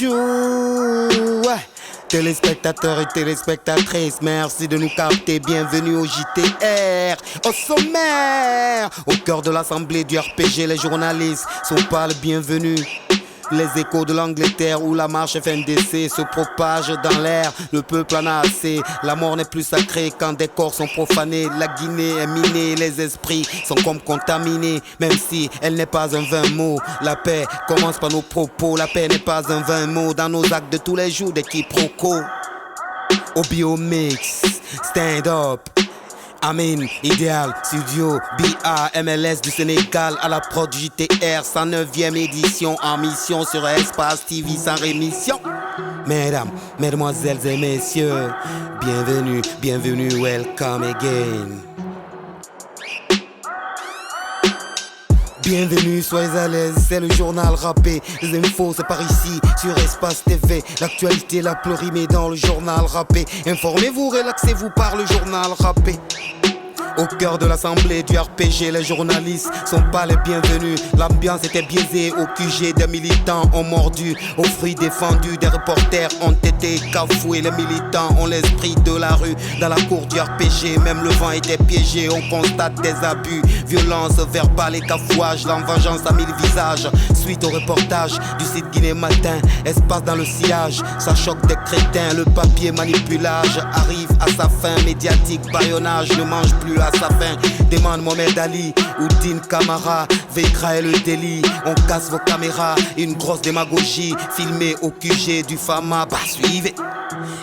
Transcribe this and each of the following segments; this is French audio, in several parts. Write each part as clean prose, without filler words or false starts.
Bonjour, téléspectateurs et téléspectatrices, merci de nous capter, bienvenue au JTR. Au sommaire, au cœur de l'assemblée du RPG, les journalistes sont pas les bienvenus. Les échos de l'Angleterre où la marche FNDC se propage dans l'air. Le peuple en a assez, la mort n'est plus sacrée quand des corps sont profanés. La Guinée est minée, les esprits sont comme contaminés. Même si elle n'est pas un vain mot, la paix commence par nos propos. La paix n'est pas un vain mot dans nos actes de tous les jours des quiproquos. Au Biomix, stand up. Amin, Idéal, Studio, BA, MLS du Sénégal à la prod JTR, 109e édition en mission sur Espace TV sans rémission. Mesdames, mesdemoiselles et messieurs, bienvenue, bienvenue, welcome again. Bienvenue, soyez à l'aise, c'est le journal rappé. Les infos, c'est par ici, sur Espace TV. L'actualité la plus rimée dans le journal rappé. Informez-vous, relaxez-vous par le journal rappé. Au cœur de l'assemblée du RPG, les journalistes sont pas les bienvenus. L'ambiance était biaisée, au QG des militants ont mordu. Aux fruits défendus, des reporters ont été cafoués. Les militants ont l'esprit de la rue. Dans la cour du RPG, même le vent était piégé. On constate des abus, violence verbale et cafouage. L'envengeance à mille visages. Suite au reportage du site Guinée Matin, espace dans le sillage, ça choque des crétins. Le papier manipulage arrive à sa fin. Médiatique, baillonnage ne mange plus à sa fin. Demande Mohamed Ali ou Din Camara, Vekra et le délit. On casse vos caméras, une grosse démagogie filmée au QG du Fama. Bah suivez.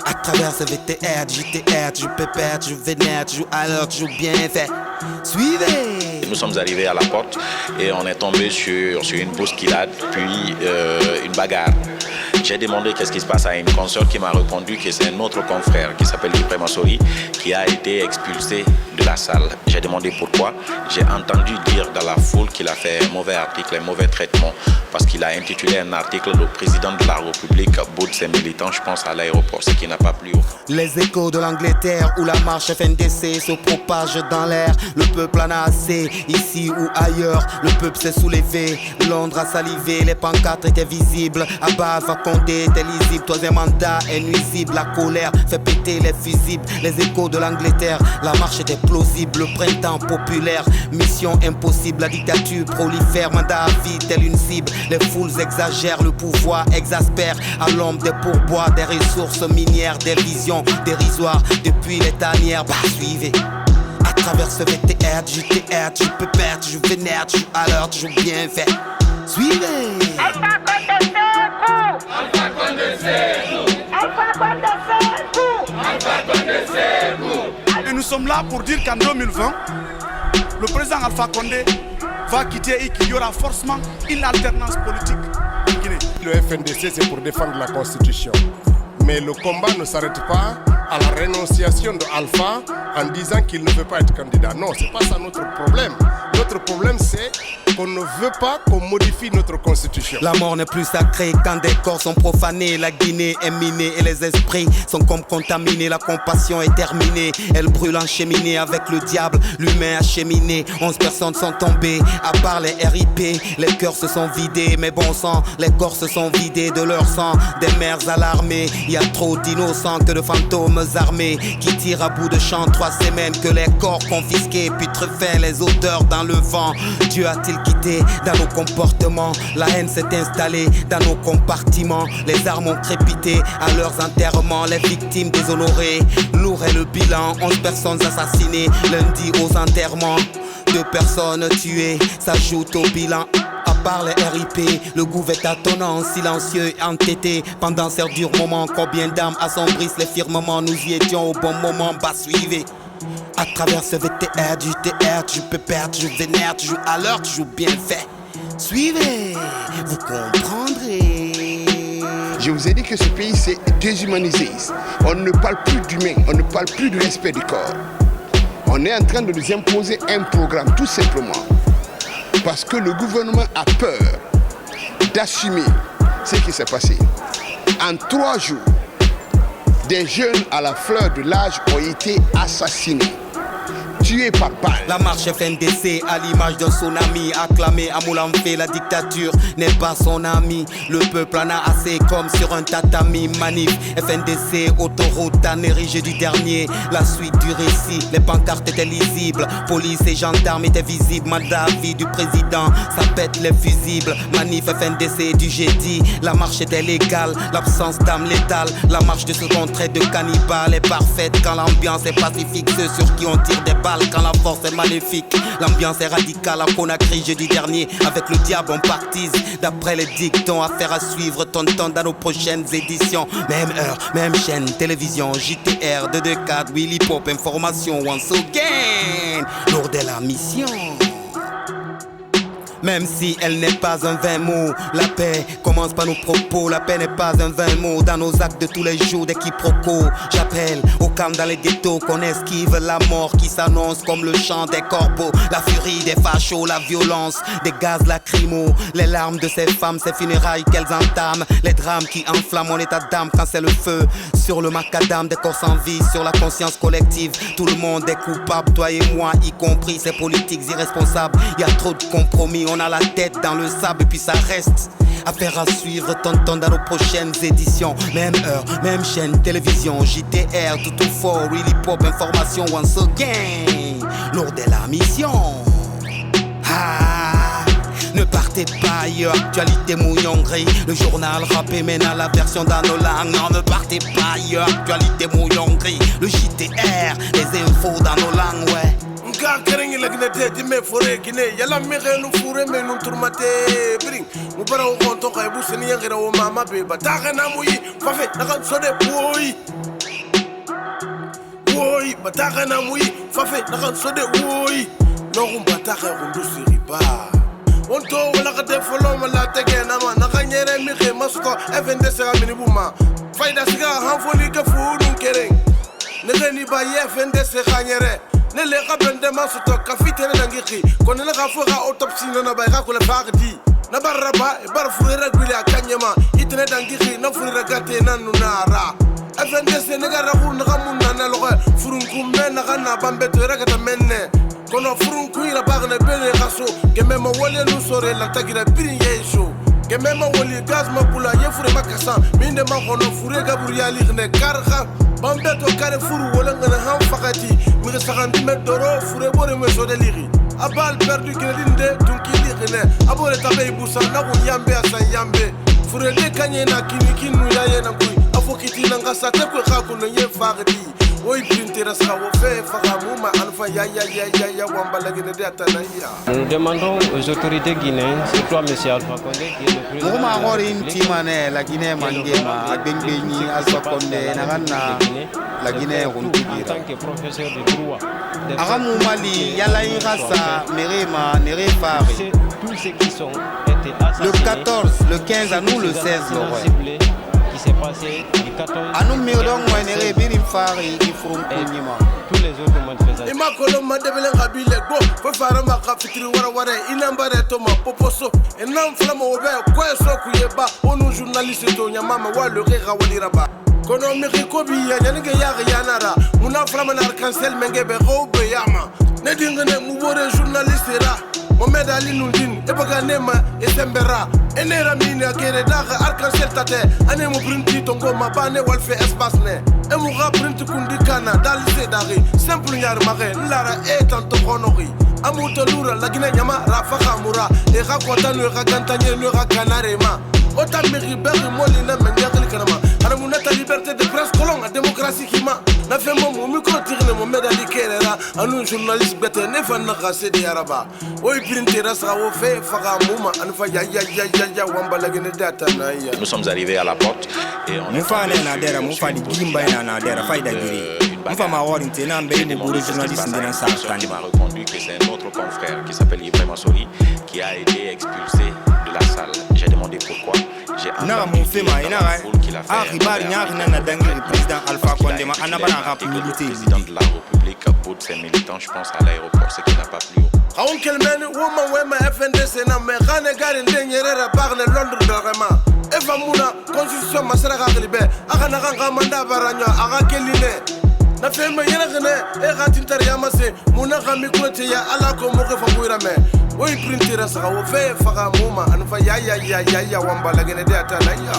À travers ce VTR, JTR, je pépère, je vénère, je joue à l'heure, je joue bien fait. Suivez. Nous sommes arrivés à la porte et on est tombé sur une bousculade, puis une bagarre. J'ai demandé qu'est-ce qui se passe à une consoeur qui m'a répondu que c'est un autre confrère qui s'appelle Ibrahima Sori qui a été expulsé de la salle. J'ai demandé pourquoi. J'ai entendu dire dans la foule qu'il a fait un mauvais article, un mauvais traitement parce qu'il a intitulé un article le président de la République boude ses militants, je pense à l'aéroport, ce qui n'a pas plu. Les échos de l'Angleterre où la marche FNDC se propage dans l'air. Le peuple en a assez, ici ou ailleurs. Le peuple s'est soulevé, Londres a salivé, les pancartes étaient visibles. Abba va compter, était lisible, troisième mandat est nuisible. La colère fait péter les fusibles. Les échos de l'Angleterre, la marche était plausible. Le printemps populaire, mission impossible. La dictature prolifère, mandat à vie telle une cible. Les foules exagèrent, le pouvoir exaspère. À l'ombre des pourboires, des ressources minières, des visions dérisoires depuis les tanières. Bah suivez. À travers ce VTR, JTR, tu peux perdre, je vénère, tu à l'heure, tu joues bien fait. Suivez. Et nous sommes là pour dire qu'en 2020, le président Alpha Condé va quitter et qu'il y aura forcément une alternance politique en Guinée. Le FNDC, c'est pour défendre la Constitution. Mais le combat ne s'arrête pas à la renonciation de Alpha en disant qu'il ne veut pas être candidat. Non, c'est pas ça notre problème. Notre problème, c'est qu'on ne veut pas qu'on modifie notre constitution. La mort n'est plus sacrée quand des corps sont profanés. La Guinée est minée et les esprits sont comme contaminés. La compassion est terminée, elle brûle en cheminée. Avec le diable, l'humain a cheminé. 11 personnes sont tombées, à part les RIP. Les cœurs se sont vidés, mais bon sang, les corps se sont vidés de leur sang. Des mères alarmées, y a trop d'innocents que de fantômes armés qui tirent à bout de champ. 3 semaines que les corps confisqués putrefaient, les odeurs dans le vent. Dieu a-t-il quitté dans nos comportements? La haine s'est installée dans nos compartiments. Les armes ont crépité à leurs enterrements. Les victimes déshonorées, lourd est le bilan. 11 personnes assassinées lundi aux enterrements. 2 personnes tuées s'ajoutent au bilan. À part les RIP, le gouvernement est attonnant, silencieux et entêté. Pendant ces durs moments, combien d'âmes assombrissent les firmaments. Nous y étions au bon moment, bah suivez. À travers ce VTR, du TR, tu peux perdre, tu vénères, tu joues à l'heure, tu joues bien fait. Suivez, vous comprendrez. Je vous ai dit que ce pays s'est déshumanisé. On ne parle plus d'humain, on ne parle plus du respect du corps. On est en train de nous imposer un programme, tout simplement. Parce que le gouvernement a peur d'assumer ce qui s'est passé. En 3 jours, des jeunes à la fleur de l'âge ont été assassinés. tués par balle. La marche FNDC à l'image d'un tsunami, acclamé à Moulanfé, la dictature n'est pas son ami. Le peuple en a assez comme sur un tatami. Manif, FNDC, autoroute à érigé du dernier. La suite du récit, les pancartes étaient lisibles. Police et gendarmes étaient visibles. Mandat à vie du président, ça pète les fusibles. Manif FNDC du jeudi, la marche était légale. L'absence d'âme létale, la marche de ce trait de cannibale est parfaite quand l'ambiance est pacifique. Ceux sur qui on tire des balles quand la force est maléfique. L'ambiance est radicale à Conakry jeudi dernier. Avec le diable on partise. D'après les dictons, affaire à suivre, tonton dans nos prochaines éditions. Même heure, même chaîne, télévision, JTR, 224, Willy Pop, information, once again. Lourd de la mission. Même si elle n'est pas un vain mot, la paix commence par nos propos. La paix n'est pas un vain mot dans nos actes de tous les jours des quiproquos. J'appelle au calme dans les ghettos qu'on esquive la mort qui s'annonce comme le chant des corbeaux. La furie des fachos, la violence des gaz lacrymaux. Les larmes de ces femmes, ces funérailles qu'elles entament. Les drames qui enflamment mon état d'âme quand c'est le feu. Sur le macadam des corps sans vie, sur la conscience collective. Tout le monde est coupable, toi et moi y compris. Ces politiques irresponsables, y a trop de compromis. On a la tête dans le sable et puis ça reste. Affaire à suivre, tonton dans nos prochaines éditions. Même heure, même chaîne, télévision, JTR, tout au fort, Willy Pop, information, once again. Lourd de la mission. Ah, ne partez pas ailleurs, actualité mouillon gris. Le journal rappé mène à la version dans nos langues. Non, ne partez pas ailleurs, actualité mouillon gris. Le JTR, les infos dans nos langues, ouais. Nga kereng lagna te di me fore kine yala me khenu fure me nun turmate bring mu bara o konto kay bu seni yangira o mama be bataka na muyi fafe nakan sode woy bataka na muyi fafe nakan sode woy no rum bataka rundu siriba onto wala ka te folo mala tege na ma nakanyere mi khe masko FNDC ga mini buma faida siga hanfoli ka fudun kereng ne gani ba FNDC khanyere ne le ga bende masuto ka fitere dangiki kono le ga fuga autopsie na ba ga kula fagdi na baraba e bar furera gwile akanyema itene dangiki na furera gate na nunara FNDC ne ga ragu na munna na loga furunku men na na bambe to rega ta menne kono furunku ira bagne bene gaso gembe mo wole nu sore la tagira birin yeso gembe mo wole gaz ma pula ye fure makasa minde ma kono fure ga buriali ne karga bambe to kare furu wala ngana ham fakati mi saganti me doro fure bore me so deliri abal perdu kelinde tunki lirine abore tabe busa na ko yambe asan yambe fure de kanye na kinu ya ye na kui afokiti na ngasa te ko ka ko ye fagdi oy printera sa wo fe fagamuma alfa ya wamba lagine de atanaya. Nous demandons aux autorités guinéennes, c'est toi monsieur Alpha Condé qui est le président. Moma ngorin timane la Guinée mangema agbengeni Alpha Condé nagana la Guinée runtigira. En tant que professeur de droit. Aramu Mali yala irasa merema nerefari. Tous ceux qui sont été assassinés. Le 14, le 15 à nous le 16 le qui s'est passé du 14 à nous mirdong wenere birim fari ifrum kunyima. Tous les autres manifestations. Ima kolo madebele ngabile go fo fara ma ka fitiri wara inambare to ma poposo enam flama obe ko eso kuyeba onu journaliste to nyamama wa le rega waliraba kono mi ko bi ya nge ya yanara muna flama na cancel mengebe robe yama ne dingene mu bore journaliste ra Mohamed Ali Nundin ebaga nema esembera enera mine akere daga arc-en-ciel tate ane mo printi tongo mabane walfe espace ne emu ga printi kundi kana dal sedari simple nyar mare lara etanto honori amuto lura lagina nyama rafa khamura e ga kotanu ga gantanye no ga kanarema ota meri beri molina menjakli kanama ana munata liberté de presse kolonga démocratie kima na fe mo micro tirne mo medali kerera anu journaliste bete ne fa na gase de araba oy printer asra wo fe faga muma an fa ya wamba lagene data na ya. Nous sommes arrivés à la porte et on est tombé sur une pose j'ai demandé qu'est-ce qui se passe à une personne qui m'a répondu que c'est un autre confrère qui s'appelle Ibrahima Sori qui a été expulsé de la salle. J'ai demandé pourquoi. J'ai entendu qu'il y a dans la foule qu'il a fait le président Alpha Condé, le président de la République bout de ses militants, je pense à l'aéroport, ce qui n'a pas plu. Aun kelmen woman wema FNDC na me gane garin denyerera parle Londres de Rema eva muna constitution masara ga libe aga na ga manda baranyo aga keline na fema yena gane e gatin tar ya mase muna gami kuete ya ala ko mo ke fabuira me o printera sa o fe faga muma an fa ya wamba la gane de atana ya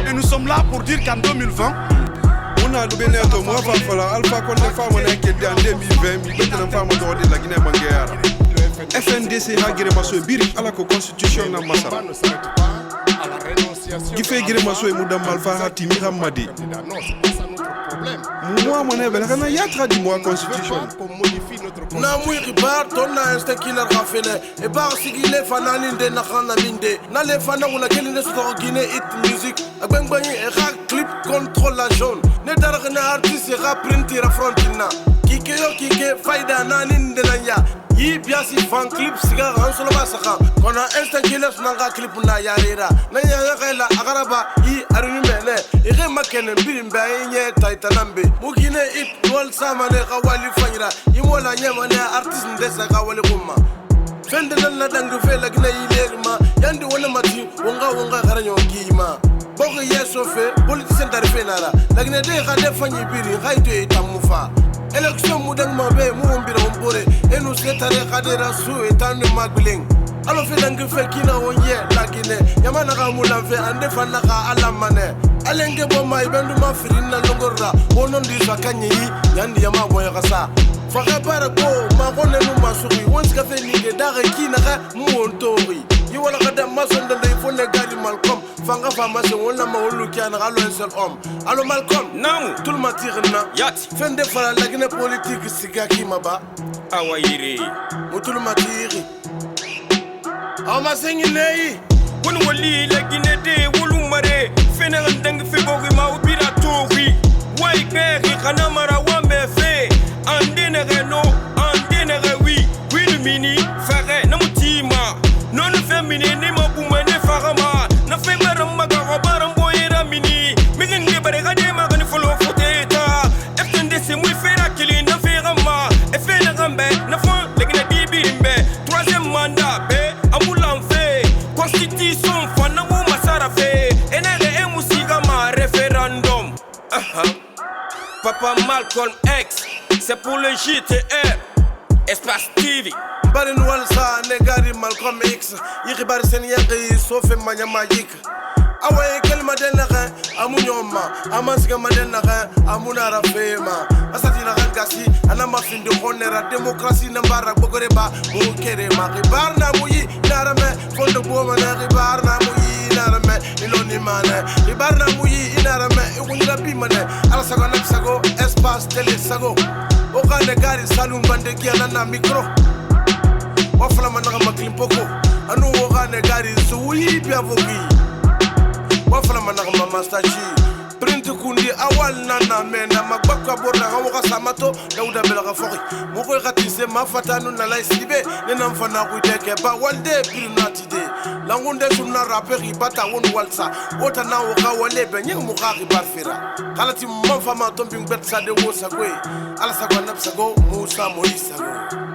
et nous sommes là pour dire qu'en 2020 on a le Beneto moi va falloir Alpha Condé femme on est qui en 2020 mi betena femme de la Guinée Manguera FNDC ha gire maso biri ala ko constitution na masara qui fait gire maso e mudam malfa hatimi hamadi moi mon ebel kana ya tradi moi constitution na mui ribar ton na insta killer rafele e bar sigile fanani de na khana minde na le fana wala keline so Guinée it music agben bani e ra clip contrôle la jaune ne dar na artiste ra printer frontina kike faida nanin de nanya yi biasi fan clip siga hansolo basaka kona insta killer nanga clip na yarira na ya kala agaraba yi aruni mele ire makene birimbe nye taitanambe mugine it wal samane kawali fanyira imola nyamane artiste ndesa kawali kuma fende na dangu fela gina yilerima yandi wona mati wonga garanyo ngima boko yeso fe politicien d'arriver nara lagine de khade fanyi biri khayto tamufa élection mudang mabe mumbira ombore enu setare khadera su etanu magling alo fe dangu fe kina wonye lagine yamana ka mulanfe ande fanaka alamane alenge boma ibendu mafirina longorra wonon di sakanye yandi yama boya kasa faka para ko magone no masuri wons ka fe nige dare kina ka montori yi wala kada mason de fone gari Malcolm fanga fama se wala ma wolu kiana alo un seul homme alo Malcolm namu tout le matirna yati fende fala lagine politique siga kimaba awayire mutul matiri ama sengi nei won wali lagine de wolu mare fene ndang fi bogi ma ubira tori way keri kana mara wa me fe andene reno andene rewi wini mini fare na mutima non femini ni ma bumane farama na femara magara baram boyera mini mingin bare gade magani folo foteta FND c'est muy fera kili na ferama e fena gambe na fon legina dibirimbe troisième mandat be amulan fe constitution fana mu masara fe enere e musiga ma référendum Papa Malcolm X c'est pour le JTR Espace TV bari nwal sa ne gari Malcolm X yi bari sen yaqi sofe manya magic awaye kelma den la amunyoma amansiga maden la amuna rafema asati na gasi ana mafindi honera démocratie na mbara bogore ba mu kere ma ribar na muyi narame fondo boma na ribar na muyi narame iloni mane ribar na muyi narame ikunira bimane ala sago na sago espace télé sago okane gari salum bande kiana na micro wafala manaka maklimpoko anu wogane gari suwi biavogi wafala manaka mamastachi print kundi awal nana mena magbaka borna hawoka samato dauda belaga foki moko khatise mafatanu na laisibe nena mfana kuideke ba walde pirinatide langunde sunna rapper ibata won walsa wota na woka walebe nyeng mukaki barfira kalati mfama tombing bet sa de wosa kwe ala sagwa napsago musa moisa go